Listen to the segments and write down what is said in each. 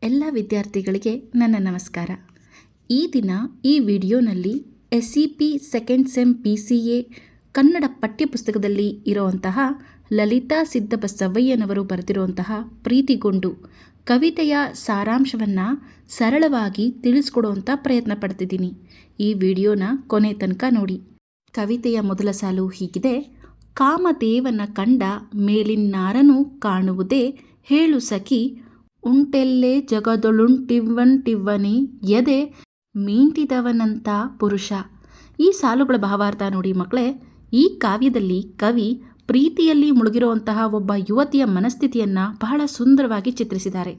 ಎಲ್ಲ ವಿದ್ಯಾರ್ಥಿಗಳಿಗೆ ನನ್ನ ನಮಸ್ಕಾರ. ಈ ದಿನ ಈ ವಿಡಿಯೋನಲ್ಲಿ SEP second sem PCA Kannada ಪಠ್ಯಪುಸ್ತಕದಲ್ಲಿ ಇರುವಂತಹ ಲಲಿತಾ ಸಿದ್ದಬಸವಯ್ಯನವರು ಬರೆದಿರುವಂತಹ ಪ್ರೀತಿಗೊಂಡು ಕವಿತೆಯ ಸಾರಾಂಶವನ್ನು ಸರಳವಾಗಿ ತಿಳಿಸ್ಕೊಡುವಂಥ ಪ್ರಯತ್ನ ಪಡ್ತಿದ್ದೀನಿ. ಈ ವಿಡಿಯೋನ ಕೊನೆ ತನಕ ನೋಡಿ. ಕವಿತೆಯ ಮೊದಲ ಸಾಲು ಹೀಗಿದೆ: ಕಾಮದೇವನ ಕಂಡ ಮೇಲಿನ್ನಾರನು ಕಾಣುವುದೇ ಹೇಳು ಸಖಿ, ಉಂಟೆಲ್ಲೇ ಜಗದೊಳುಂಟಿವ್ವನಿ ಎದೆ ಮೀಂಟಿದವನಂತ ಪುರುಷ. ಈ ಸಾಲುಗಳ ಭಾವಾರ್ಥ ನೋಡಿ ಮಕ್ಕಳೇ. ಈ ಕಾವ್ಯದಲ್ಲಿ ಕವಿ ಪ್ರೀತಿಯಲ್ಲಿ ಮುಳುಗಿರುವಂತಹ ಒಬ್ಬ ಯುವತಿಯ ಮನಸ್ಥಿತಿಯನ್ನು ಬಹಳ ಸುಂದರವಾಗಿ ಚಿತ್ರಿಸಿದ್ದಾರೆ.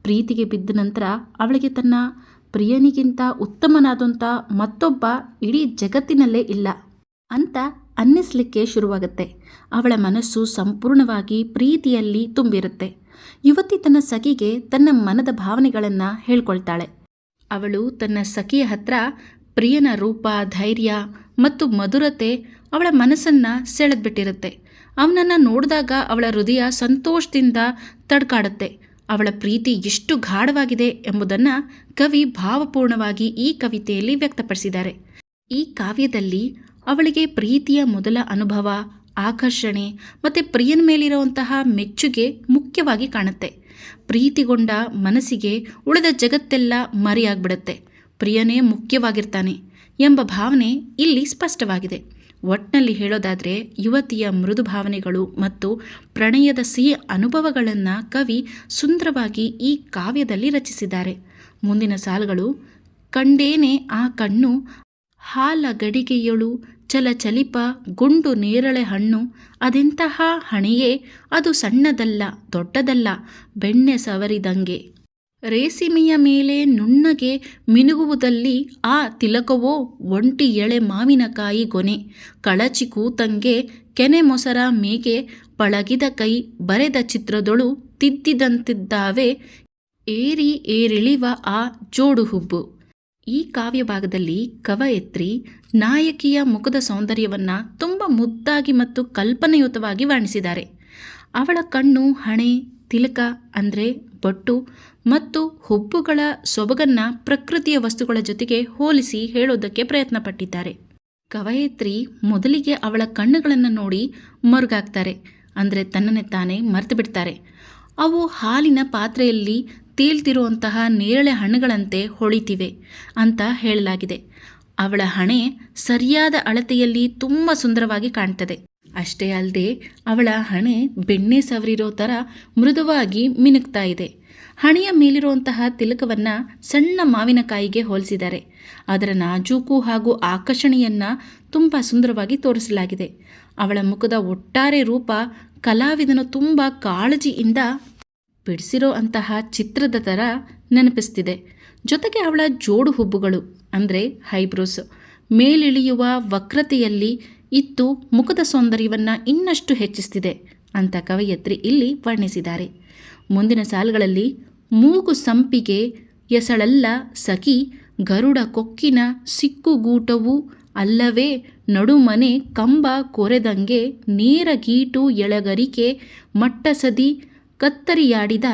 ಪ್ರೀತಿಗೆ ಬಿದ್ದ ನಂತರ ಅವಳಿಗೆ ತನ್ನ ಪ್ರಿಯನಿಗಿಂತ ಉತ್ತಮನಾದಂಥ ಮತ್ತೊಬ್ಬ ಇಡೀ ಜಗತ್ತಿನಲ್ಲೇ ಇಲ್ಲ ಅಂತ ಅನ್ನಿಸ್ಲಿಕ್ಕೆ ಶುರುವಾಗುತ್ತೆ. ಅವಳ ಮನಸ್ಸು ಸಂಪೂರ್ಣವಾಗಿ ಪ್ರೀತಿಯಲ್ಲಿ ತುಂಬಿರುತ್ತೆ. ಯುವತಿ ತನ್ನ ಸಖಿಗೆ ತನ್ನ ಮನದ ಭಾವನೆಗಳನ್ನು ಹೇಳ್ಕೊಳ್ತಾಳೆ. ಅವಳು ತನ್ನ ಸಖಿಯ ಹತ್ರ ಪ್ರಿಯನ ರೂಪ, ಧೈರ್ಯ ಮತ್ತು ಮಧುರತೆ ಅವಳ ಮನಸ್ಸನ್ನು ಸೆಳೆದ್ಬಿಟ್ಟಿರುತ್ತೆ. ಅವನನ್ನು ನೋಡಿದಾಗ ಅವಳ ಹೃದಯ ಸಂತೋಷದಿಂದ ತಡ್ಕಾಡುತ್ತೆ. ಅವಳ ಪ್ರೀತಿ ಎಷ್ಟು ಗಾಢವಾಗಿದೆ ಎಂಬುದನ್ನು ಕವಿ ಭಾವಪೂರ್ಣವಾಗಿ ಈ ಕವಿತೆಯಲ್ಲಿ ವ್ಯಕ್ತಪಡಿಸಿದ್ದಾರೆ. ಈ ಕಾವ್ಯದಲ್ಲಿ ಅವಳಿಗೆ ಪ್ರೀತಿಯ ಮೊದಲ ಅನುಭವ, ಆಕರ್ಷಣೆ ಮತ್ತು ಪ್ರಿಯನ ಮೇಲಿರುವಂತಹ ಮೆಚ್ಚುಗೆ ಮುಖ್ಯವಾಗಿ ಕಾಣುತ್ತೆ. ಪ್ರೀತಿಗೊಂಡ ಮನಸ್ಸಿಗೆ ಉಳಿದ ಜಗತ್ತೆಲ್ಲ ಮರೆಯಾಗ್ಬಿಡುತ್ತೆ. ಪ್ರಿಯನೇ ಮುಖ್ಯವಾಗಿರ್ತಾನೆ ಎಂಬ ಭಾವನೆ ಇಲ್ಲಿ ಸ್ಪಷ್ಟವಾಗಿದೆ. ಒಟ್ಟಿನಲ್ಲಿ ಹೇಳೋದಾದರೆ ಯುವತಿಯ ಮೃದು ಭಾವನೆಗಳು ಮತ್ತು ಪ್ರಣಯದ ಸಿಹಿ ಅನುಭವಗಳನ್ನು ಕವಿ ಸುಂದರವಾಗಿ ಈ ಕಾವ್ಯದಲ್ಲಿ ರಚಿಸಿದ್ದಾರೆ. ಮುಂದಿನ ಸಾಲುಗಳು: ಕಂಡೇನೆ ಆ ಕಣ್ಣು ಹಾಲ ಗಡಿಗೆಯೊಳು ಚಲಚಲಿಪ ಗುಂಡು ನೇರಳೆ ಹಣ್ಣು, ಅದೆಂತಹ ಹಣೆಯೇ ಅದು ಸಣ್ಣದಲ್ಲ ದೊಡ್ಡದಲ್ಲ ಬೆಣ್ಣೆ ಸವರಿದಂಗೆ, ರೇಸಿಮೆಯ ಮೇಲೆ ನುಣ್ಣಗೆ ಮಿನುಗುವುದಲ್ಲಿ ಆ ತಿಲಕವೋ ಒಂಟಿ ಎಳೆ ಮಾವಿನಕಾಯಿ ಗೊನೆ, ಕಳಚಿ ಕೂತಂಗೆ ಕೆನೆ ಮೊಸರ ಮೇಗೆ ಪಳಗಿದ ಕೈ ಬರೆದ ಚಿತ್ರದೊಳು ತಿದ್ದಿದಂತಿದ್ದಾವೆ ಏರಿ ಏರಿಳಿವ ಆ ಜೋಡು ಹುಬ್ಬು. ಈ ಕಾವ್ಯ ಭಾಗದಲ್ಲಿ ಕವಯತ್ರಿ ನಾಯಕಿಯ ಮುಖದ ಸೌಂದರ್ಯವನ್ನು ತುಂಬ ಮುದ್ದಾಗಿ ಮತ್ತು ಕಲ್ಪನೆಯುತವಾಗಿ ವರ್ಣಿಸಿದ್ದಾರೆ. ಅವಳ ಕಣ್ಣು, ಹಣೆ, ತಿಲಕ ಅಂದರೆ ಬೊಟ್ಟು ಮತ್ತು ಹುಬ್ಬುಗಳ ಸೊಬಗನ್ನು ಪ್ರಕೃತಿಯ ವಸ್ತುಗಳ ಜೊತೆಗೆ ಹೋಲಿಸಿ ಹೇಳೋದಕ್ಕೆ ಪ್ರಯತ್ನ ಪಟ್ಟಿದ್ದಾರೆ. ಕವಯತ್ರಿ ಮೊದಲಿಗೆ ಅವಳ ಕಣ್ಣುಗಳನ್ನು ನೋಡಿ ಮರುಗಾಗ್ತಾರೆ, ಅಂದರೆ ತನ್ನನ್ನೇ ತಾನೇ ಮರೆತು ಬಿಡ್ತಾರೆ. ಅವು ಹಾಲಿನ ಪಾತ್ರೆಯಲ್ಲಿ ತೇಲ್ತಿರುವಂತಹ ನೇರಳೆ ಹಣ್ಣುಗಳಂತೆ ಹೊಳಿತಿವೆ ಅಂತ ಹೇಳಲಾಗಿದೆ. ಅವಳ ಹಣೆ ಸರಿಯಾದ ಅಳತೆಯಲ್ಲಿ ತುಂಬ ಸುಂದರವಾಗಿ ಕಾಣ್ತದೆ. ಅಷ್ಟೇ ಅಲ್ಲದೆ ಅವಳ ಹಣೆ ಬೆಣ್ಣೆ ಸವರಿರೋ ಥರ ಮೃದುವಾಗಿ ಮಿನುಗ್ತಾ ಇದೆ. ಹಣೆಯ ಮೇಲಿರುವಂತಹ ತಿಲಕವನ್ನು ಸಣ್ಣ ಮಾವಿನಕಾಯಿಗೆ ಹೋಲಿಸಿದ್ದಾರೆ. ಅದರ ನಾಜೂಕು ಹಾಗೂ ಆಕರ್ಷಣೆಯನ್ನು ತುಂಬ ಸುಂದರವಾಗಿ ತೋರಿಸಲಾಗಿದೆ. ಅವಳ ಮುಖದ ಒಟ್ಟಾರೆ ರೂಪ ಕಲಾವಿದನು ತುಂಬ ಕಾಳಜಿಯಿಂದ ಬಿಡಿಸಿರೋ ಅಂತಹ ಚಿತ್ರದ ಥರ ನೆನಪಿಸ್ತಿದೆ. ಜೊತೆಗೆ ಅವಳ ಜೋಡು ಹುಬ್ಬುಗಳು ಅಂದರೆ ಹೈಬ್ರೋಸ್ ಮೇಲಿಳಿಯುವ ವಕ್ರತೆಯಲ್ಲಿ ಇತ್ತು ಮುಖದ ಸೌಂದರ್ಯವನ್ನು ಇನ್ನಷ್ಟು ಹೆಚ್ಚಿಸ್ತಿದೆ ಅಂತ ಕವಯತ್ರಿ ಇಲ್ಲಿ ವರ್ಣಿಸಿದ್ದಾರೆ. ಮುಂದಿನ ಸಾಲುಗಳಲ್ಲಿ: ಮೂಗು ಸಂಪಿಗೆ ಎಸಳಲ್ಲ ಸಖಿ, ಗರುಡ ಕೊಕ್ಕಿನ ಸಿಕ್ಕುಗೂಟವು ಅಲ್ಲವೇ ನಡುಮನೆ ಕಂಬ ಕೊರೆದಂಗೆ, ನೇರ ಗೀಟು ಎಳಗರಿಕೆ ಮಟ್ಟಸದಿ ಕತ್ತರಿಯಾಡಿದ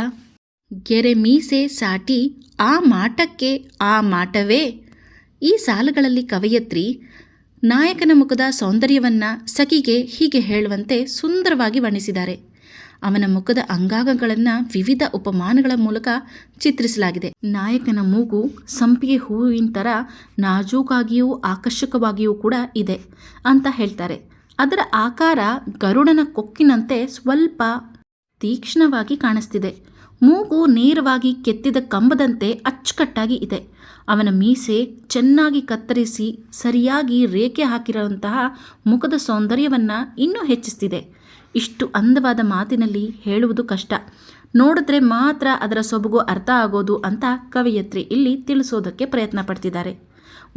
ಗೆರೆ ಮೀಸೆ ಸಾಟಿ ಆ ಮಾಟಕ್ಕೆ ಆ ಮಾಟವೇ. ಈ ಸಾಲುಗಳಲ್ಲಿ ಕವಯತ್ರಿ ನಾಯಕನ ಮುಖದ ಸೌಂದರ್ಯವನ್ನು ಸಖಿಗೆ ಹೀಗೆ ಹೇಳುವಂತೆ ಸುಂದರವಾಗಿ ವರ್ಣಿಸಿದ್ದಾರೆ. ಅವನ ಮುಖದ ಅಂಗಾಂಗಗಳನ್ನು ವಿವಿಧ ಉಪಮಾನಗಳ ಮೂಲಕ ಚಿತ್ರಿಸಲಾಗಿದೆ. ನಾಯಕನ ಮೂಗು ಸಂಪಿಗೆ ಹೂವಿನ ಥರ ನಾಜೂಕಾಗಿಯೂ ಆಕರ್ಷಕವಾಗಿಯೂ ಕೂಡ ಇದೆ ಅಂತ ಹೇಳ್ತಾರೆ. ಅದರ ಆಕಾರ ಗರುಡನ ಕೊಕ್ಕಿನಂತೆ ಸ್ವಲ್ಪ ತೀಕ್ಷ್ಣವಾಗಿ ಕಾಣಿಸ್ತಿದೆ. ಮೂಗು ನೇರವಾಗಿ ಕೆತ್ತಿದ ಕಂಬದಂತೆ ಅಚ್ಚುಕಟ್ಟಾಗಿ ಇದೆ. ಅವನ ಮೀಸೆ ಚೆನ್ನಾಗಿ ಕತ್ತರಿಸಿ ಸರಿಯಾಗಿ ರೇಖೆ ಹಾಕಿರುವಂತಹ ಮುಖದ ಸೌಂದರ್ಯವನ್ನು ಇನ್ನೂ ಹೆಚ್ಚಿಸ್ತಿದೆ. ಇಷ್ಟು ಅಂದವಾದ ಮಾತಿನಲ್ಲಿ ಹೇಳುವುದು ಕಷ್ಟ, ನೋಡಿದ್ರೆ ಮಾತ್ರ ಅದರ ಸೊಬಗು ಅರ್ಥ ಆಗೋದು ಅಂತ ಕವಯತ್ರಿ ಇಲ್ಲಿ ತಿಳಿಸೋದಕ್ಕೆ ಪ್ರಯತ್ನ ಪಡ್ತಿದ್ದಾರೆ.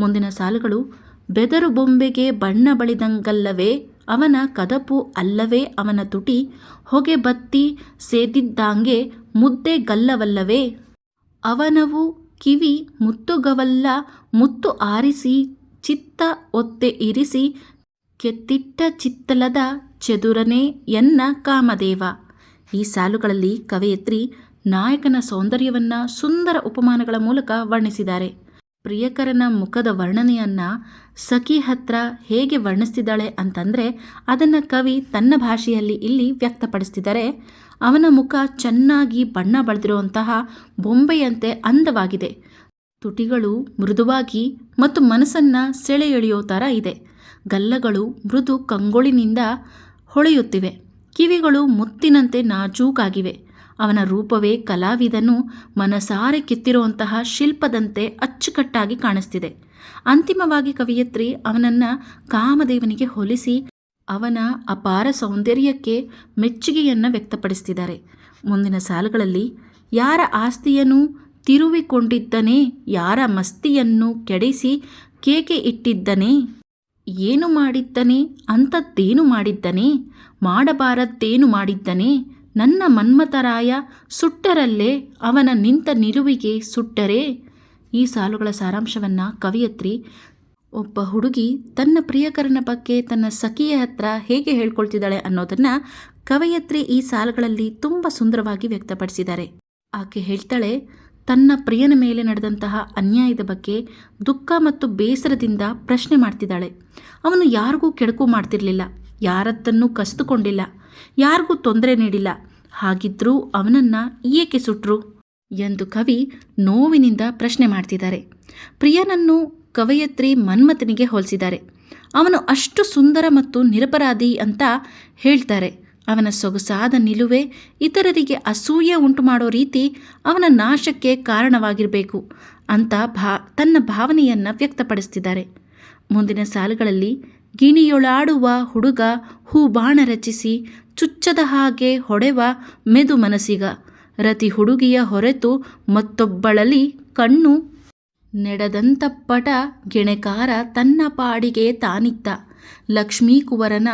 ಮುಂದಿನ ಸಾಲುಗಳು: ಬೆದರು ಬೊಂಬೆಗೆ ಬಣ್ಣ ಬಳಿದಂಗಲ್ಲವೇ ಅವನ ಕದಪು ಅಲ್ಲವೇ ಅವನ ತುಟಿ, ಹೊಗೆ ಬತ್ತಿ ಸೇದಿದ್ದಾಂಗೆ ಮುದ್ದೆ ಗಲ್ಲವಲ್ಲವೇ ಅವನವು ಕಿವಿ ಮುತ್ತುಗವಲ್ಲ, ಮುತ್ತು ಆರಿಸಿ ಚಿತ್ತ ಒತ್ತೆ ಇರಿಸಿ ಕೆತ್ತಿಟ್ಟ ಚಿತ್ತಲದ ಚೆದುರನೆ ಎನ್ನ ಕಾಮದೇವ. ಈ ಸಾಲುಗಳಲ್ಲಿ ಕವಯತ್ರಿ ನಾಯಕನ ಸೌಂದರ್ಯವನ್ನು ಸುಂದರ ಉಪಮಾನಗಳ ಮೂಲಕ ವರ್ಣಿಸಿದ್ದಾರೆ. ಪ್ರಿಯಕರನ ಮುಖದ ವರ್ಣನೆಯನ್ನು ಸಖಿ ಹತ್ರ ಹೇಗೆ ವರ್ಣಿಸ್ತಿದ್ದಾಳೆ ಅಂತಂದರೆ ಅದನ್ನು ಕವಿ ತನ್ನ ಭಾಷೆಯಲ್ಲಿ ಇಲ್ಲಿ ವ್ಯಕ್ತಪಡಿಸ್ತಿದ್ದಾರೆ. ಅವನ ಮುಖ ಚೆನ್ನಾಗಿ ಬಣ್ಣ ಬಳಿದಿರುವಂತಹ ಬೊಂಬೆಯಂತೆ ಅಂದವಾಗಿದೆ. ತುಟಿಗಳು ಮೃದುವಾಗಿ ಮತ್ತು ಮನಸ್ಸನ್ನು ಸೆಳೆ ಎಳೆಯೋ ಥರ ಇದೆ. ಗಲ್ಲಗಳು ಮೃದು ಕಂಗೊಳಿನಿಂದ ಹೊಳೆಯುತ್ತಿವೆ. ಕಿವಿಗಳು ಮುತ್ತಿನಂತೆ ನಾಜೂಕಾಗಿವೆ. ಅವನ ರೂಪವೇ ಕಲಾವಿದನು ಮನಸಾರೆ ಕೆತ್ತಿರುವಂತಹ ಶಿಲ್ಪದಂತೆ ಅಚ್ಚುಕಟ್ಟಾಗಿ ಕಾಣಿಸ್ತಿದೆ. ಅಂತಿಮವಾಗಿ ಕವಯಿತ್ರಿ ಅವನನ್ನು ಕಾಮದೇವನಿಗೆ ಹೋಲಿಸಿ ಅವನ ಅಪಾರ ಸೌಂದರ್ಯಕ್ಕೆ ಮೆಚ್ಚುಗೆಯನ್ನು ವ್ಯಕ್ತಪಡಿಸ್ತಿದ್ದಾರೆ. ಮುಂದಿನ ಸಾಲುಗಳಲ್ಲಿ ಯಾರ ಆಸ್ತಿಯನ್ನು ತಿರುವಿಕೊಂಡಿದ್ದನೇ, ಯಾರ ಮಸ್ತಿಯನ್ನು ಕೆಡಿಸಿ ಕೇಕೆ ಇಟ್ಟಿದ್ದನೇ, ಏನು ಮಾಡಿದ್ದನೇ, ಅಂಥದ್ದೇನು ಮಾಡಿದ್ದನೇ, ಮಾಡಬಾರದ್ದೇನು ಮಾಡಿದ್ದನೇ, ನನ್ನ ಮನ್ಮಥರಾಯ ಸುಟ್ಟರಲ್ಲೇ ಅವನ ನಿಂತ ನಿಲುವಿಗೆ ಸುಟ್ಟರೆ. ಈ ಸಾಲುಗಳ ಸಾರಾಂಶವನ್ನು ಕವಯಿತ್ರಿ ಒಬ್ಬ ಹುಡುಗಿ ತನ್ನ ಪ್ರಿಯಕರನ ಬಗ್ಗೆ ತನ್ನ ಸಖಿಯ ಹತ್ರ ಹೇಗೆ ಹೇಳ್ಕೊಳ್ತಿದ್ದಾಳೆ ಅನ್ನೋದನ್ನು ಕವಯಿತ್ರಿ ಈ ಸಾಲುಗಳಲ್ಲಿ ತುಂಬ ಸುಂದರವಾಗಿ ವ್ಯಕ್ತಪಡಿಸಿದ್ದಾರೆ. ಆಕೆ ಹೇಳ್ತಾಳೆ, ತನ್ನ ಪ್ರಿಯನ ಮೇಲೆ ನಡೆದಂತಹ ಅನ್ಯಾಯದ ಬಗ್ಗೆ ದುಃಖ ಮತ್ತು ಬೇಸರದಿಂದ ಪ್ರಶ್ನೆ ಮಾಡ್ತಿದ್ದಾಳೆ. ಅವನು ಯಾರಿಗೂ ಕೆಡುಕು ಮಾಡ್ತಿರಲಿಲ್ಲ, ಯಾರತ್ತನ್ನು ಕಸಿದುಕೊಂಡಿಲ್ಲ, ಯಾರಿಗೂ ತೊಂದರೆ ನೀಡಿಲ್ಲ. ಹಾಗಿದ್ರೂ ಅವನನ್ನು ಏಕೆ ಸುಟ್ರು ಎಂದು ಕವಿ ನೋವಿನಿಂದ ಪ್ರಶ್ನೆ ಮಾಡ್ತಿದ್ದಾರೆ. ಪ್ರಿಯನನ್ನು ಕವಯಿತ್ರಿ ಮನ್ಮಥನಿಗೆ ಹೋಲಿಸಿದ್ದಾರೆ. ಅವನು ಅಷ್ಟು ಸುಂದರ ಮತ್ತು ನಿರಪರಾಧಿ ಅಂತ ಹೇಳ್ತಾರೆ. ಅವನ ಸೊಗಸಾದ ನಿಲುವೆ ಇತರರಿಗೆ ಅಸೂಯೆ ಉಂಟು ಮಾಡೋ ರೀತಿ ಅವನ ನಾಶಕ್ಕೆ ಕಾರಣವಾಗಿರಬೇಕು ಅಂತ ತನ್ನ ಭಾವನೆಯನ್ನು ವ್ಯಕ್ತಪಡಿಸ್ತಿದ್ದಾರೆ. ಮುಂದಿನ ಸಾಲುಗಳಲ್ಲಿ ಗಿಣಿಯೊಳಾಡುವ ಹುಡುಗ ಹೂಬಾಣ ರಚಿಸಿ ಚುಚ್ಚದ ಹಾಗೆ ಹೊಡೆವ ಮೆದು ಮನಸ್ಸಿಗ, ರತಿ ಹುಡುಗಿಯ ಹೊರತು ಮತ್ತೊಬ್ಬಳಲಿ ಕಣ್ಣು ನೆಡದಂತಪ್ಪಟ ಗೆಣೆಕಾರ ತನ್ನ ಪಾಡಿಗೆ ತಾನಿತ್ತ, ಲಕ್ಷ್ಮೀಕುವರನ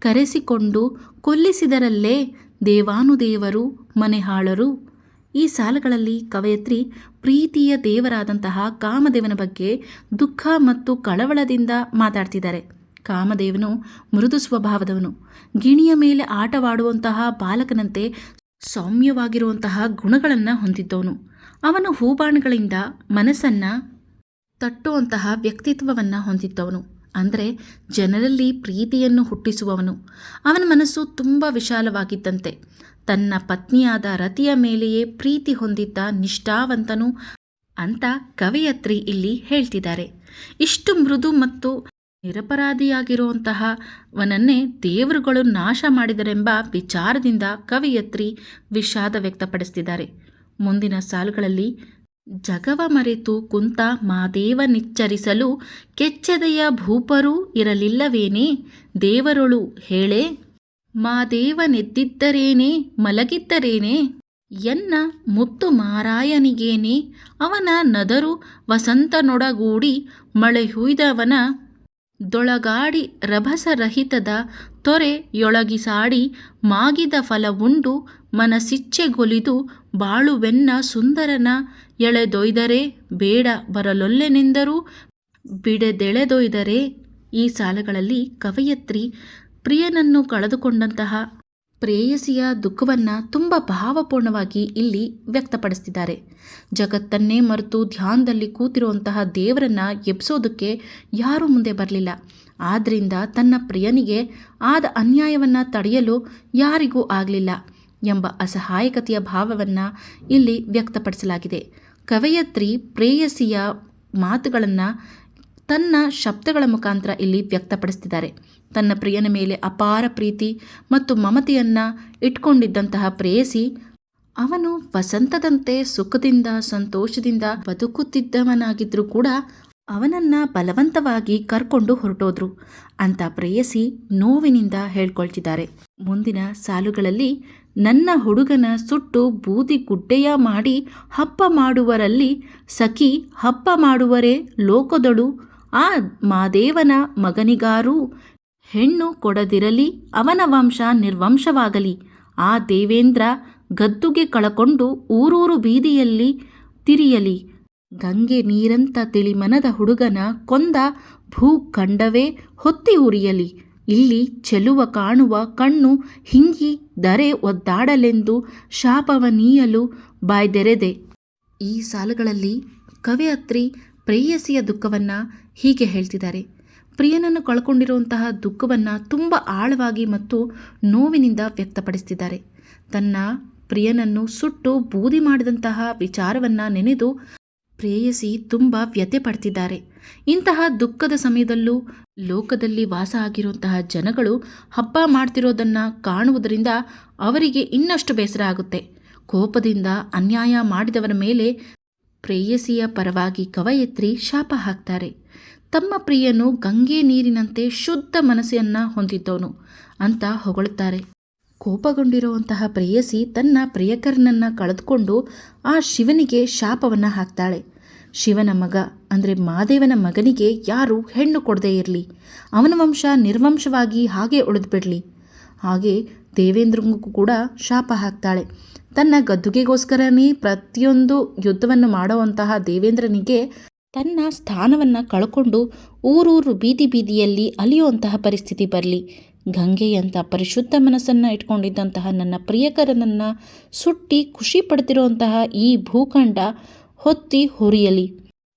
ಕರೆಸಿಕೊಂಡು ಕೊಲ್ಲಿಸಿದರಲ್ಲೇ ದೇವಾನುದೇವರು ಮನೆಹಾಳರು. ಈ ಸಾಲುಗಳಲ್ಲಿ ಕವಯಿತ್ರಿ ಪ್ರೀತಿಯ ದೇವರಾದಂತಹ ಕಾಮದೇವನ ಬಗ್ಗೆ ದುಃಖ ಮತ್ತು ಕಳವಳದಿಂದ ಮಾತಾಡ್ತಿದ್ದಾರೆ. ಕಾಮದೇವನು ಮೃದು ಸ್ವಭಾವದವನು, ಗಿಣಿಯ ಮೇಲೆ ಆಟವಾಡುವಂತಹ ಬಾಲಕನಂತೆ ಸೌಮ್ಯವಾಗಿರುವಂತಹ ಗುಣಗಳನ್ನು ಹೊಂದಿದ್ದವನು. ಅವನು ಹೂಬಾಣಗಳಿಂದ ಮನಸ್ಸನ್ನು ತಟ್ಟುವಂತಹ ವ್ಯಕ್ತಿತ್ವವನ್ನು ಹೊಂದಿದ್ದವನು. ಅಂದರೆ ಜನರಲ್ಲಿ ಪ್ರೀತಿಯನ್ನು ಹುಟ್ಟಿಸುವವನು. ಅವನ ಮನಸ್ಸು ತುಂಬ ವಿಶಾಲವಾಗಿದ್ದಂತೆ. ತನ್ನ ಪತ್ನಿಯಾದ ರತಿಯ ಮೇಲೆಯೇ ಪ್ರೀತಿ ಹೊಂದಿದ್ದ ನಿಷ್ಠಾವಂತನು ಅಂತ ಕವಯಿತ್ರಿ ಇಲ್ಲಿ ಹೇಳ್ತಿದ್ದಾರೆ. ಇಷ್ಟು ಮೃದು ಮತ್ತು ನಿರಪರಾಧಿಯಾಗಿರುವಂತಹವನನ್ನೇ ದೇವರುಗಳು ನಾಶ ಮಾಡಿದರೆಂಬ ವಿಚಾರದಿಂದ ಕವಯಿತ್ರಿ ವಿಷಾದ ವ್ಯಕ್ತಪಡಿಸ್ತಿದ್ದಾರೆ. ಮುಂದಿನ ಸಾಲುಗಳಲ್ಲಿ ಜಗವ ಮರೆತು ಕುಂತ ಮಾದೇವನಿಚ್ಚರಿಸಲು ಕೆಚ್ಚೆದೆಯ ಭೂಪರೂ ಇರಲಿಲ್ಲವೇನೇ, ದೇವರೊಳು ಹೇಳೆ ಮಾದೇವನೆದ್ದಿದ್ದರೇನೇ ಮಲಗಿದ್ದರೇನೇ, ಎನ್ನ ಮುತ್ತು ಮಾರಾಯನಿಗೇನೆ ಅವನ ನದರು ವಸಂತನೊಡಗೂಡಿ ಮಳೆ ಹುಯ್ದವನ ದೊಳಗಾಡಿ ರಭಸರಹಿತದ ತೊರೆಯೊಳಗಿಸಾಡಿ ಮಾಗಿದ ಫಲವುಂಡು ಮನಸಿಚ್ಛೆಗೊಲಿದು ಬಾಳುವೆನ್ನ ಸುಂದರನ ಎಳೆದೊಯ್ದರೆ ಬೇಡ ಬರಲೊಲ್ಲೆನೆಂದರೂ ಬಿಡದೆಳೆದೊಯ್ದರೆ. ಈ ಸಾಲುಗಳಲ್ಲಿ ಕವಯಿತ್ರಿ ಪ್ರಿಯನನ್ನು ಕಳೆದುಕೊಂಡಂತಹ ಪ್ರೇಯಸಿಯ ದುಃಖವನ್ನು ತುಂಬ ಭಾವಪೂರ್ಣವಾಗಿ ಇಲ್ಲಿ ವ್ಯಕ್ತಪಡಿಸ್ತಿದ್ದಾರೆ. ಜಗತ್ತನ್ನೇ ಮರೆತು ಧ್ಯಾನದಲ್ಲಿ ಕೂತಿರುವಂತಹ ದೇವರನ್ನು ಎಬ್ಸೋದಕ್ಕೆ ಯಾರೂ ಮುಂದೆ ಬರಲಿಲ್ಲ. ಆದ್ದರಿಂದ ತನ್ನ ಪ್ರಿಯನಿಗೆ ಆದ ಅನ್ಯಾಯವನ್ನು ತಡೆಯಲು ಯಾರಿಗೂ ಆಗಲಿಲ್ಲ ಎಂಬ ಅಸಹಾಯಕತೆಯ ಭಾವವನ್ನು ಇಲ್ಲಿ ವ್ಯಕ್ತಪಡಿಸಲಾಗಿದೆ. ಕವಯಿತ್ರಿ ಪ್ರೇಯಸಿಯ ಮಾತುಗಳನ್ನು ತನ್ನ ಶಬ್ದಗಳ ಮುಖಾಂತರ ಇಲ್ಲಿ ವ್ಯಕ್ತಪಡಿಸ್ತಿದ್ದಾರೆ. ತನ್ನ ಪ್ರಿಯನ ಮೇಲೆ ಅಪಾರ ಪ್ರೀತಿ ಮತ್ತು ಮಮತೆಯನ್ನು ಇಟ್ಕೊಂಡಿದ್ದಂತಹ ಪ್ರೇಯಸಿ ಅವನು ವಸಂತದಂತೆ ಸುಖದಿಂದ ಸಂತೋಷದಿಂದ ಬದುಕುತ್ತಿದ್ದವನಾಗಿದ್ದರೂ ಕೂಡ ಅವನನ್ನು ಬಲವಂತವಾಗಿ ಕರ್ಕೊಂಡು ಹೊರಟೋದ್ರು ಅಂತ ಪ್ರೇಯಸಿ ನೋವಿನಿಂದ ಹೇಳ್ಕೊಳ್ತಿದ್ದಾರೆ. ಮುಂದಿನ ಸಾಲುಗಳಲ್ಲಿ ನನ್ನ ಹುಡುಗನ ಸುಟ್ಟು ಬೂದಿ ಗುಡ್ಡೆಯ ಮಾಡಿ ಹಬ್ಬ ಮಾಡುವರಲ್ಲಿ ಸಖಿ ಹಬ್ಬ ಮಾಡುವರೇ ಲೋಕದಳು, ಆ ಮಾದೇವನ ಮಗನಿಗಾರೂ ಹೆಣ್ಣು ಕೊಡದಿರಲಿ, ಅವನ ವಂಶ ನಿರ್ವಂಶವಾಗಲಿ, ಆ ದೇವೇಂದ್ರ ಗದ್ದುಗೆ ಕಳಕೊಂಡು ಊರೂರು ಬೀದಿಯಲ್ಲಿ ತಿರಿಯಲಿ, ಗಂಗೆ ನೀರಂತ ತಿಳಿಮನದ ಹುಡುಗನ ಕೊಂದ ಭೂಖಂಡವೇ ಹೊತ್ತಿ ಉರಿಯಲಿ, ಇಲ್ಲಿ ಚೆಲುವ ಕಾಣುವ ಕಣ್ಣು ಹಿಂಗಿ ದರೆ ಒದ್ದಾಡಲೆಂದು ಶಾಪವನೀಯಲು ಬಾಯ್ದೆರೆದೆ. ಈ ಸಾಲುಗಳಲ್ಲಿ ಕವಯತ್ರಿ ಪ್ರೇಯಸಿಯ ದುಃಖವನ್ನು ಹೀಗೆ ಹೇಳ್ತಿದ್ದಾರೆ. ಪ್ರಿಯನನ್ನು ಕಳ್ಕೊಂಡಿರುವಂತಹ ದುಃಖವನ್ನು ತುಂಬ ಆಳವಾಗಿ ಮತ್ತು ನೋವಿನಿಂದ ವ್ಯಕ್ತಪಡಿಸ್ತಿದ್ದಾರೆ. ತನ್ನ ಪ್ರಿಯನನ್ನು ಸುಟ್ಟು ಬೂದಿ ಮಾಡಿದಂತಹ ವಿಚಾರವನ್ನು ನೆನೆದು ಪ್ರೇಯಸಿ ತುಂಬ ವ್ಯಥೆ ಪಡ್ತಿದ್ದಾರೆ. ಇಂತಹ ದುಃಖದ ಸಮಯದಲ್ಲೂ ಲೋಕದಲ್ಲಿ ವಾಸ ಆಗಿರುವಂತಹ ಜನಗಳು ಹಬ್ಬ ಮಾಡ್ತಿರೋದನ್ನು ಕಾಣುವುದರಿಂದ ಅವರಿಗೆ ಇನ್ನಷ್ಟು ಬೇಸರ ಆಗುತ್ತೆ. ಕೋಪದಿಂದ ಅನ್ಯಾಯ ಮಾಡಿದವರ ಮೇಲೆ ಪ್ರೇಯಸಿಯ ಪರವಾಗಿ ಕವಯತ್ರಿ ಶಾಪ ಹಾಕ್ತಾರೆ. ತಮ್ಮ ಪ್ರಿಯನು ಗಂಗೆ ನೀರಿನಂತೆ ಶುದ್ಧ ಮನಸ್ಸನ್ನು ಹೊಂದಿದ್ದವನು ಅಂತ ಹೊಗಳುತ್ತಾರೆ. ಕೋಪಗೊಂಡಿರುವಂತಹ ಪ್ರೇಯಸಿ ತನ್ನ ಪ್ರಿಯಕರನನ್ನು ಕಳೆದುಕೊಂಡು ಆ ಶಿವನಿಗೆ ಶಾಪವನ್ನು ಹಾಕ್ತಾಳೆ. ಶಿವನ ಮಗ ಅಂದರೆ ಮಾದೇವನ ಮಗನಿಗೆ ಯಾರು ಹೆಣ್ಣು ಕೊಡದೇ ಇರಲಿ, ಅವನ ವಂಶ ನಿರ್ವಂಶವಾಗಿ ಹಾಗೆ ಉಳಿದುಬಿಡಲಿ. ಹಾಗೆ ದೇವೇಂದ್ರನಿಗೂ ಕೂಡ ಶಾಪ ಹಾಕ್ತಾಳೆ. ತನ್ನ ಗದ್ದುಗೆಗೋಸ್ಕರನೇ ಪ್ರತಿಯೊಂದು ಯುದ್ಧವನ್ನು ಮಾಡುವಂತಹ ದೇವೇಂದ್ರನಿಗೆ ತನ್ನ ಸ್ಥಾನವನ್ನು ಕಳ್ಕೊಂಡು ಊರೂರು ಬೀದಿ ಬೀದಿಯಲ್ಲಿ ಅಲಿಯುವಂತಹ ಪರಿಸ್ಥಿತಿ ಬರಲಿ. ಗಂಗೆಯಂಥ ಪರಿಶುದ್ಧ ಮನಸ್ಸನ್ನು ಇಟ್ಕೊಂಡಿದ್ದಂತಹ ನನ್ನ ಪ್ರಿಯಕರನನ್ನು ಸುಟ್ಟಿ ಖುಷಿ ಪಡ್ತಿರುವಂತಹ ಈ ಭೂಖಂಡ ಹೊತ್ತಿ ಹುರಿಯಲಿ.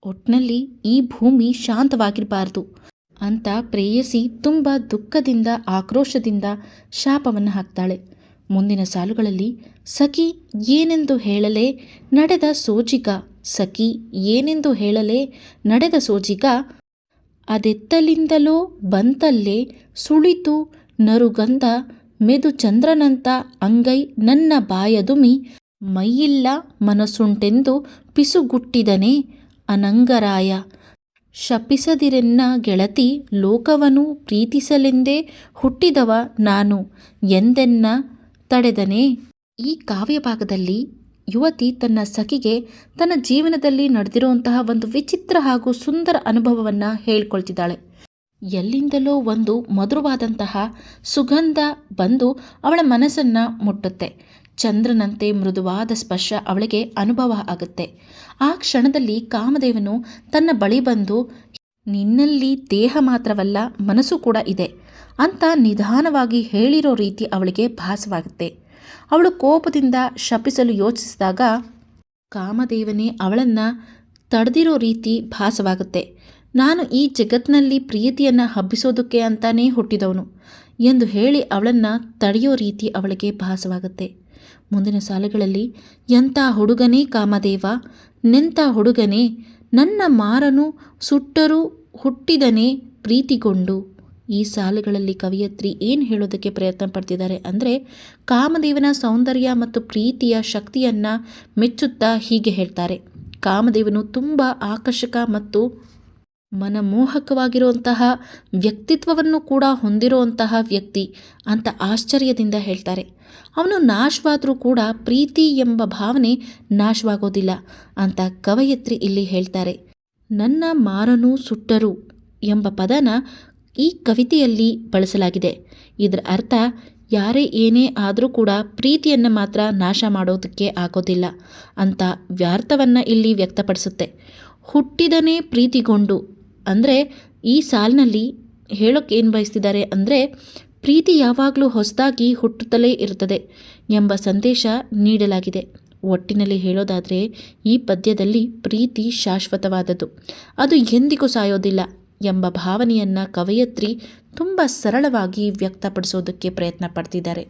ಒಟ್ಟಿನಲ್ಲಿ ಈ ಭೂಮಿ ಶಾಂತವಾಗಿರಬಾರ್ದು ಅಂತ ಪ್ರೇಯಸಿ ತುಂಬ ದುಃಖದಿಂದ ಆಕ್ರೋಶದಿಂದ ಶಾಪವನ್ನು ಹಾಕ್ತಾಳೆ. ಮುಂದಿನ ಸಾಲುಗಳಲ್ಲಿ ಸಖಿ ಏನೆಂದು ಹೇಳಲೇ ನಡೆದ ಸೋಜಿಗ, ಸಖಿ ಏನೆಂದು ಹೇಳಲೇ ನಡೆದ ಸೋಜಿಗ, ಅದೆತ್ತಲಿಂದಲೋ ಬಂತಲ್ಲೇ ಸುಳಿತು ನರುಗಂಧ ಮೆದು ಚಂದ್ರನಂತ ಅಂಗೈ ನನ್ನ ಬಾಯದುಮಿ, ಮೈಯಿಲ್ಲ ಮನಸ್ಸುಂಟೆಂದು ಪಿಸುಗುಟ್ಟಿದನೇ ಅನಂಗರಾಯ, ಶಪಿಸದಿರೆನ್ನ ಗೆಳತಿ ಲೋಕವನು ಪ್ರೀತಿಸಲೆಂದೇ ಹುಟ್ಟಿದವ ನಾನು ಎಂದೆನ್ನ ತಡೆದನೇ. ಈ ಕಾವ್ಯ ಭಾಗದಲ್ಲಿ ಯುವತಿ ತನ್ನ ಸಖಿಗೆ ತನ್ನ ಜೀವನದಲ್ಲಿ ನಡೆದಿರುವಂತಹ ಒಂದು ವಿಚಿತ್ರ ಹಾಗೂ ಸುಂದರ ಅನುಭವವನ್ನು ಹೇಳ್ಕೊಳ್ತಿದ್ದಾಳೆ. ಎಲ್ಲಿಂದಲೋ ಒಂದು ಮಧುರವಾದಂತಹ ಸುಗಂಧ ಬಂದು ಅವಳ ಮನಸ್ಸನ್ನು ಮುಟ್ಟುತ್ತೆ. ಚಂದ್ರನಂತೆ ಮೃದುವಾದ ಸ್ಪರ್ಶ ಅವಳಿಗೆ ಅನುಭವ ಆಗುತ್ತೆ. ಆ ಕ್ಷಣದಲ್ಲಿ ಕಾಮದೇವನು ತನ್ನ ಬಳಿ ಬಂದು, ನಿನ್ನಲ್ಲಿ ದೇಹ ಮಾತ್ರವಲ್ಲ ಮನಸ್ಸು ಕೂಡ ಇದೆ ಅಂತ ನಿಧಾನವಾಗಿ ಹೇಳಿರೋ ರೀತಿ ಅವಳಿಗೆ ಭಾಸವಾಗುತ್ತೆ. ಅವಳು ಕೋಪದಿಂದ ಶಪಿಸಲು ಯೋಚಿಸಿದಾಗ ಕಾಮದೇವನೇ ಅವಳನ್ನು ತಡೆದಿರೋ ರೀತಿ ಭಾಸವಾಗುತ್ತೆ. ನಾನು ಈ ಜಗತ್ತಿನಲ್ಲಿ ಪ್ರೀತಿಯನ್ನು ಹಬ್ಬಿಸೋದಕ್ಕೆ ಅಂತಾನೇ ಹುಟ್ಟಿದವನು ಎಂದು ಹೇಳಿ ಅವಳನ್ನು ತಡೆಯೋ ರೀತಿ ಅವಳಿಗೆ ಭಾಸವಾಗುತ್ತೆ. ಮುಂದಿನ ಸಾಲುಗಳಲ್ಲಿ ಎಂಥ ಹುಡುಗನೇ ಕಾಮದೇವ, ನೆಂಥ ಹುಡುಗನೇ, ನನ್ನ ಮಾರನು ಸುಟ್ಟರೂ ಹುಟ್ಟಿದನೇ ಪ್ರೀತಿಗೊಂಡು. ಈ ಸಾಲುಗಳಲ್ಲಿ ಕವಯತ್ರಿ ಏನು ಹೇಳೋದಕ್ಕೆ ಪ್ರಯತ್ನ ಪಡ್ತಿದ್ದಾರೆ ಅಂದರೆ, ಕಾಮದೇವನ ಸೌಂದರ್ಯ ಮತ್ತು ಪ್ರೀತಿಯ ಶಕ್ತಿಯನ್ನು ಮೆಚ್ಚುತ್ತಾ ಹೀಗೆ ಹೇಳ್ತಾರೆ. ಕಾಮದೇವನು ತುಂಬ ಆಕರ್ಷಕ ಮತ್ತು ಮನಮೋಹಕವಾಗಿರುವಂತಹ ವ್ಯಕ್ತಿತ್ವವನ್ನು ಕೂಡ ಹೊಂದಿರುವಂತಹ ವ್ಯಕ್ತಿ ಅಂತ ಆಶ್ಚರ್ಯದಿಂದ ಹೇಳ್ತಾರೆ. ಅವನು ನಾಶವಾದರೂ ಕೂಡ ಪ್ರೀತಿ ಎಂಬ ಭಾವನೆ ನಾಶವಾಗೋದಿಲ್ಲ ಅಂತ ಕವಯತ್ರಿ ಇಲ್ಲಿ ಹೇಳ್ತಾರೆ. ನನ್ನ ಮಾರನು ಸುಟ್ಟರು ಎಂಬ ಪದನ ಈ ಕವಿತೆಯಲ್ಲಿ ಬಳಸಲಾಗಿದೆ. ಇದರ ಅರ್ಥ ಯಾರೇ ಏನೇ ಆದರೂ ಕೂಡ ಪ್ರೀತಿಯನ್ನು ಮಾತ್ರ ನಾಶ ಮಾಡೋದಕ್ಕೆ ಆಗೋದಿಲ್ಲ ಅಂತ ವ್ಯರ್ಥವನ್ನು ಇಲ್ಲಿ ವ್ಯಕ್ತಪಡಿಸುತ್ತೆ. ಹುಟ್ಟಿದನೇ ಪ್ರೀತಿಗೊಂಡು ಅಂದರೆ ಈ ಸಾಲಿನಲ್ಲಿ ಹೇಳೋಕ್ಕೆ ಏನು ಬಯಸ್ತಿದ್ದಾರೆ ಅಂದರೆ, ಪ್ರೀತಿ ಯಾವಾಗಲೂ ಹೊಸದಾಗಿ ಹುಟ್ಟುತ್ತಲೇ ಇರುತ್ತದೆ ಎಂಬ ಸಂದೇಶ ನೀಡಲಾಗಿದೆ. ಒಟ್ಟಿನಲ್ಲಿ ಹೇಳೋದಾದರೆ ಈ ಪದ್ಯದಲ್ಲಿ ಪ್ರೀತಿ ಶಾಶ್ವತವಾದದ್ದು, ಅದು ಎಂದಿಗೂ ಸಾಯೋದಿಲ್ಲ ಎಂಬ ಭಾವನೆಯನ್ನು ಕವಯತ್ರಿ ತುಂಬ ಸರಳವಾಗಿ ವ್ಯಕ್ತಪಡಿಸೋದಕ್ಕೆ ಪ್ರಯತ್ನ ಪಡ್ತಿದ್ದಾರೆ.